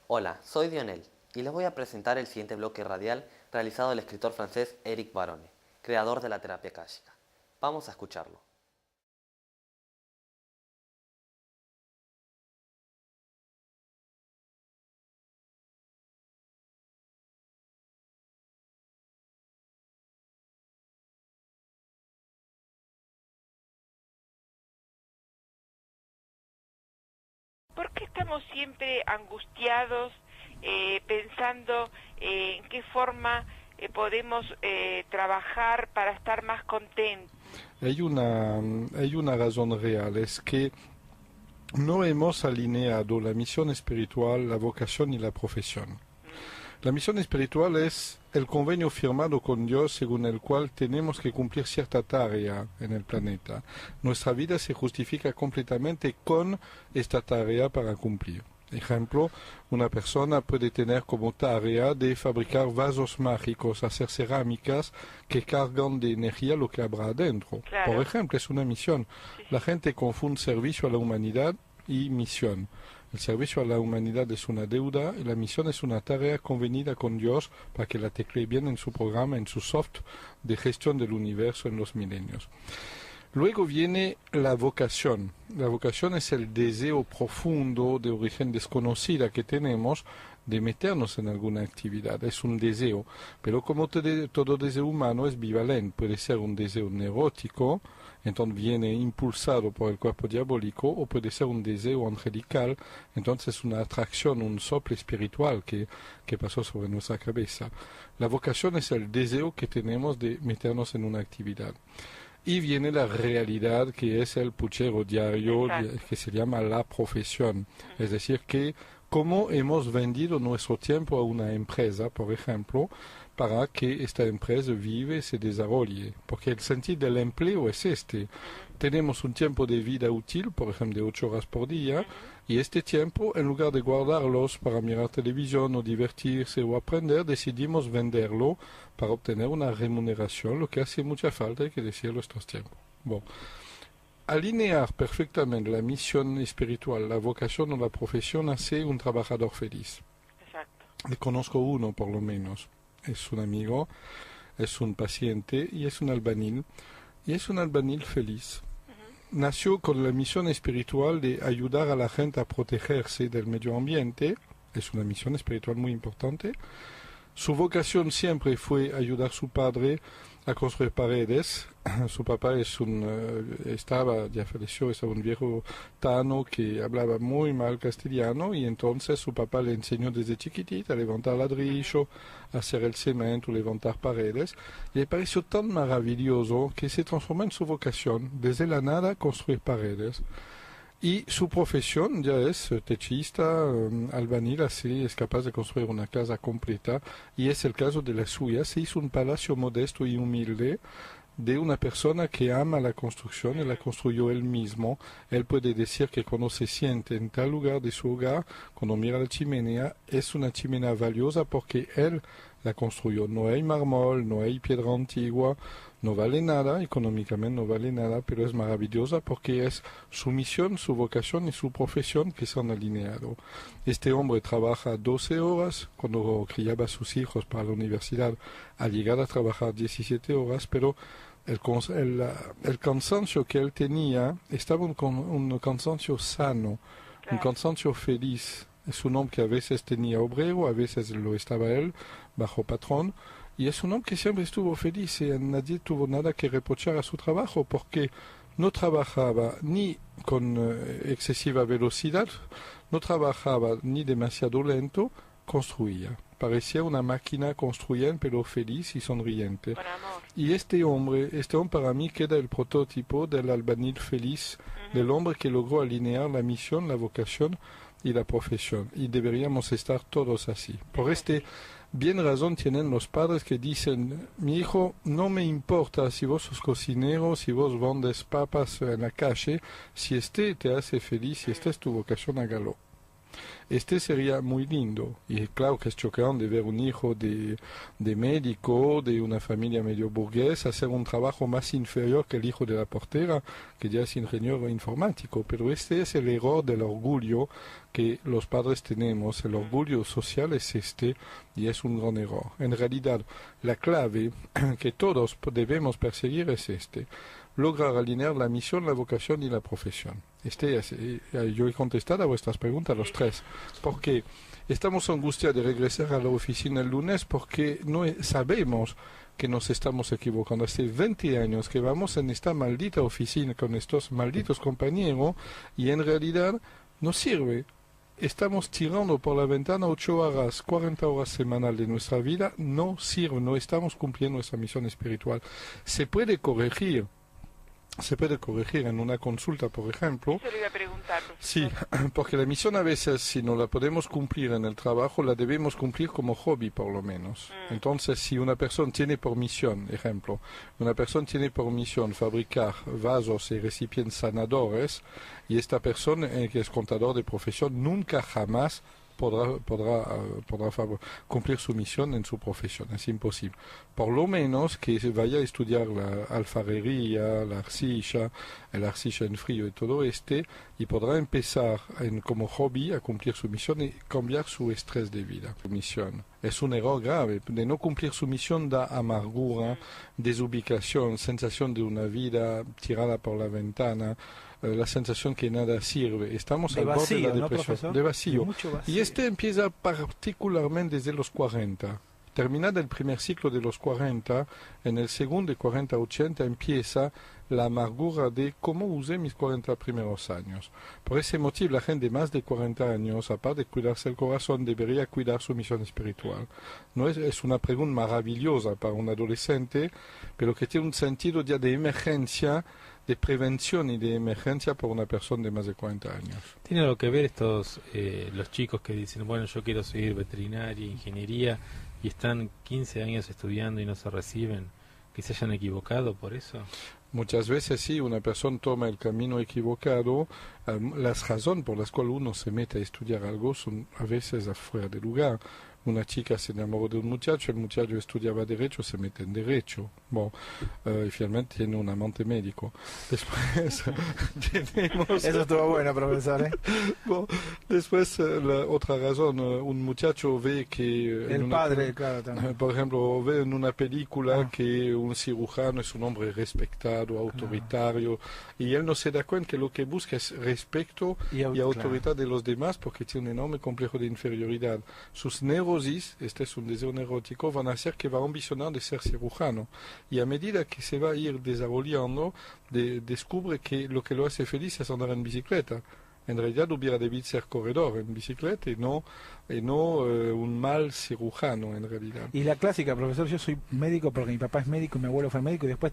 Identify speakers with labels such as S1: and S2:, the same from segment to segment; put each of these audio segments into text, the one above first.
S1: Hola, soy Dionel y les voy a presentar el siguiente bloque radial realizado del escritor francés Éric Barone, creador de la terapia káshica. Vamos a escucharlo.
S2: ¿Por qué estamos siempre angustiados, pensando en qué forma podemos trabajar para estar más contentos?
S3: Hay una razón real, es que no hemos alineado la misión espiritual, la vocación y la profesión. La misión espiritual es el convenio firmado con Dios según el cual tenemos que cumplir cierta tarea en el planeta. Nuestra vida se justifica completamente con esta tarea para cumplir. Ejemplo, una persona puede tener como tarea de fabricar vasos mágicos, hacer cerámicas que cargan de energía lo que habrá adentro.
S2: Claro.
S3: Por ejemplo, es una misión. La gente confunde servicio a la humanidad y misión. El servicio a la humanidad es una deuda y la misión es una tarea convenida con Dios para que la teclee bien en su programa, en su software de gestión del universo en los milenios. Luego viene la vocación. La vocación es el deseo profundo de origen desconocida que tenemos de meternos en alguna actividad. Es un deseo, pero como todo deseo humano es bivalente. Puede ser un deseo neurótico, entonces viene impulsado por el cuerpo diabólico, o puede ser un deseo angelical, entonces una atracción, un soplo espiritual que pasó sobre nuestra cabeza. La vocación es el deseo que tenemos de meternos en una actividad. Y viene la realidad, que es el puchero diario, que se llama la profesión. Es decir, que cómo hemos vendido nuestro tiempo a una empresa, por ejemplo, para que esta empresa vive y se desarrolle. Porque el sentido del empleo es este. Tenemos un tiempo de vida útil, por ejemplo, de 8 horas por día, y este tiempo, en lugar de guardarlos para mirar televisión o divertirse o aprender, decidimos venderlo para obtener una remuneración, lo que hace mucha falta, hay que decirlo estos tiempos. Bueno, alinear perfectamente la misión espiritual, la vocación o la profesión hace un trabajador feliz.
S2: Exacto.
S3: Le conozco uno, por lo menos. Es un amigo, es un paciente y es un albañil. Y es un albañil feliz. Nació con la misión espiritual de ayudar a la gente a protegerse del medio ambiente. Es una misión espiritual muy importante. Su vocación siempre fue ayudar a su padre a construir paredes. Su papá ya falleció, estaba un viejo tano que hablaba muy mal castellano, y entonces su papá le enseñó desde chiquitita a levantar ladrillo, a hacer el cemento, levantar paredes. Y le pareció tan maravilloso que se transformó en su vocación, desde la nada construir paredes. Y su profesión ya es techista, albañil, así es capaz de construir una casa completa, y es el caso de la suya. Se hizo un palacio modesto y humilde de una persona que ama la construcción y la construyó él mismo. Él puede decir que cuando se siente en tal lugar de su hogar, cuando mira la chimenea, es una chimenea valiosa porque él la construyó. No hay mármol, no hay piedra antigua, no vale nada, económicamente no vale nada, pero es maravillosa porque es su misión, su vocación y su profesión que se han alineado. Este hombre trabaja 12 horas, cuando criaba a sus hijos para la universidad, ha llegado a trabajar 17 horas, pero el cansancio que él tenía estaba un cansancio sano, un cansancio feliz. Es un hombre que a veces tenía obrero, a veces lo estaba él, bajo patrón, y es un hombre que siempre estuvo feliz y nadie tuvo nada que reprochar a su trabajo porque no trabajaba ni con excesiva velocidad, no trabajaba ni demasiado lento, construía. Parecía una máquina construyendo, pero feliz y sonriente.
S2: Con amor.
S3: Y este hombre para mí queda el prototipo del albañil feliz, del hombre que logró alinear la misión, la vocación y la profesión. Y deberíamos estar todos así. Por bien razón tienen los padres que dicen: mi hijo, no me importa si vos sos cocinero, si vos vendes papas en la calle, si te hace feliz, si esta es tu vocación, hágalo. Este sería muy lindo. Y claro que es choqueante ver un hijo de médico, de una familia medio burgués, hacer un trabajo más inferior que el hijo de la portera, que ya es ingeniero informático. Pero este es el error del orgullo que los padres tenemos. El orgullo social es este y es un gran error. En realidad, la clave que todos debemos perseguir es este: lograr alinear la misión, la vocación y la profesión. Yo he contestado a vuestras preguntas los tres, porque estamos angustiados de regresar a la oficina el lunes porque no sabemos que nos estamos equivocando. Hace 20 años que vamos en esta maldita oficina con estos malditos compañeros y en realidad no sirve. Estamos tirando por la ventana 8 horas, 40 horas semanal de nuestra vida, no sirve, no estamos cumpliendo nuestra misión espiritual. Se puede corregir en una consulta, por ejemplo.
S2: Eso le iba a preguntar, profesor.
S3: Sí, porque la misión a veces, si no la podemos cumplir en el trabajo, la debemos cumplir como hobby, por lo menos. Entonces, si una persona tiene por misión, ejemplo, una persona tiene por misión fabricar vasos y recipientes sanadores, y esta persona, que es contador de profesión, nunca jamás podrá cumplir su misión en su profesión, es imposible. Por lo menos que se vaya a estudiar la alfarería, la arcilla, el arcilla en frío y todo y podrá empezar como hobby a cumplir su misión y cambiar su estrés de vida. Su misión es un error grave. De no cumplir su misión da amargura, desubicación, sensación de una vida tirada por la ventana, la sensación que nada sirve. Estamos al borde de la depresión, de vacío. Y empieza particularmente desde los 40. Terminado el primer ciclo de los 40, en el segundo de 40 a 80 empieza la amargura de cómo usé mis 40 primeros años. Por ese motivo, la gente de más de 40 años, aparte de cuidarse el corazón, debería cuidar su misión espiritual. No es una pregunta maravillosa para un adolescente, pero que tiene un sentido ya de emergencia, de prevención y de emergencia por una persona de más de 40 años.
S4: ¿Tiene algo que ver los chicos que dicen, bueno, yo quiero seguir veterinaria, ingeniería, y están 15 años estudiando y no se reciben, que se hayan equivocado por eso?
S3: Muchas veces sí, una persona toma el camino equivocado. Las razones por las cuales uno se mete a estudiar algo son a veces afuera de lugar. Una chica se enamoró de un muchacho, el muchacho estudiaba Derecho, se mete en Derecho. Y finalmente tiene un amante médico. Después tenemos...
S5: Eso estuvo bueno, profesor.
S3: Después, la otra razón, un muchacho ve que...
S5: El padre, claro, también.
S3: Por ejemplo, ve en una película que un cirujano es un hombre respetado, autoritario, y él no se da cuenta que lo que busca es respeto y autoridad de los demás porque tiene un enorme complejo de inferioridad. Sus neurosis, este es un deseo neurótico, van a hacer que va a ambicionar de ser cirujano. Y a medida que se va a ir desarrollando, descubre que lo que lo hace feliz es andar en bicicleta. En realidad hubiera debido ser corredor en bicicleta y no un mal cirujano en realidad.
S5: Y la clásica, profesor, yo soy médico porque mi papá es médico y mi abuelo fue médico y después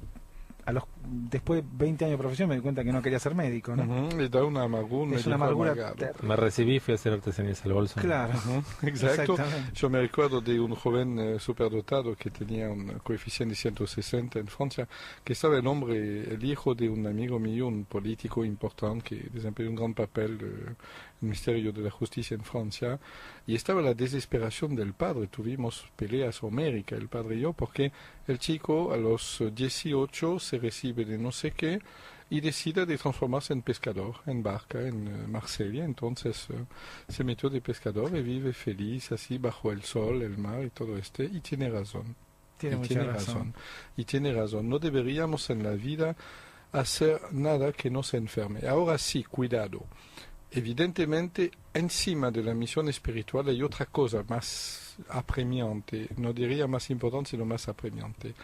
S5: de 20 años de profesión me di cuenta que no quería ser médico, ¿no?
S3: Le da una amargura.
S5: Es una amargura.
S4: Me recibí y fui a hacer artesanías al bolso.
S5: Claro.
S3: Exacto. Yo me recuerdo de un joven superdotado que tenía un coeficiente de 160 en Francia, que estaba el hijo de un amigo mío, un político importante que desempeñó un gran papel en el Ministerio de la Justicia en Francia, y estaba la desesperación del padre. Tuvimos peleas homéricas, el padre y yo, porque el chico a los 18 se recibe de no sé qué y decide de transformarse en pescador, en barca, en Marsella. Entonces se metió de pescador y vive feliz así bajo el sol, el mar y todo y tiene razón.
S5: Tiene mucha razón.
S3: Y tiene razón. No deberíamos en la vida hacer nada que nos enferme. Ahora sí, cuidado. Evidentemente, encima de la misión espiritual hay otra cosa más apremiante, no diría más importante, sino más apremiante.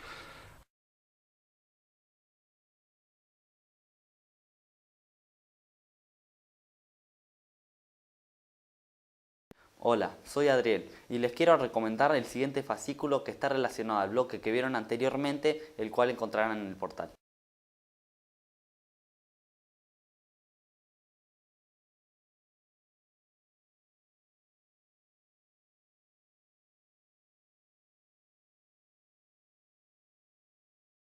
S1: Hola, soy Adriel y les quiero recomendar el siguiente fascículo que está relacionado al bloque que vieron anteriormente, el cual encontrarán en el portal.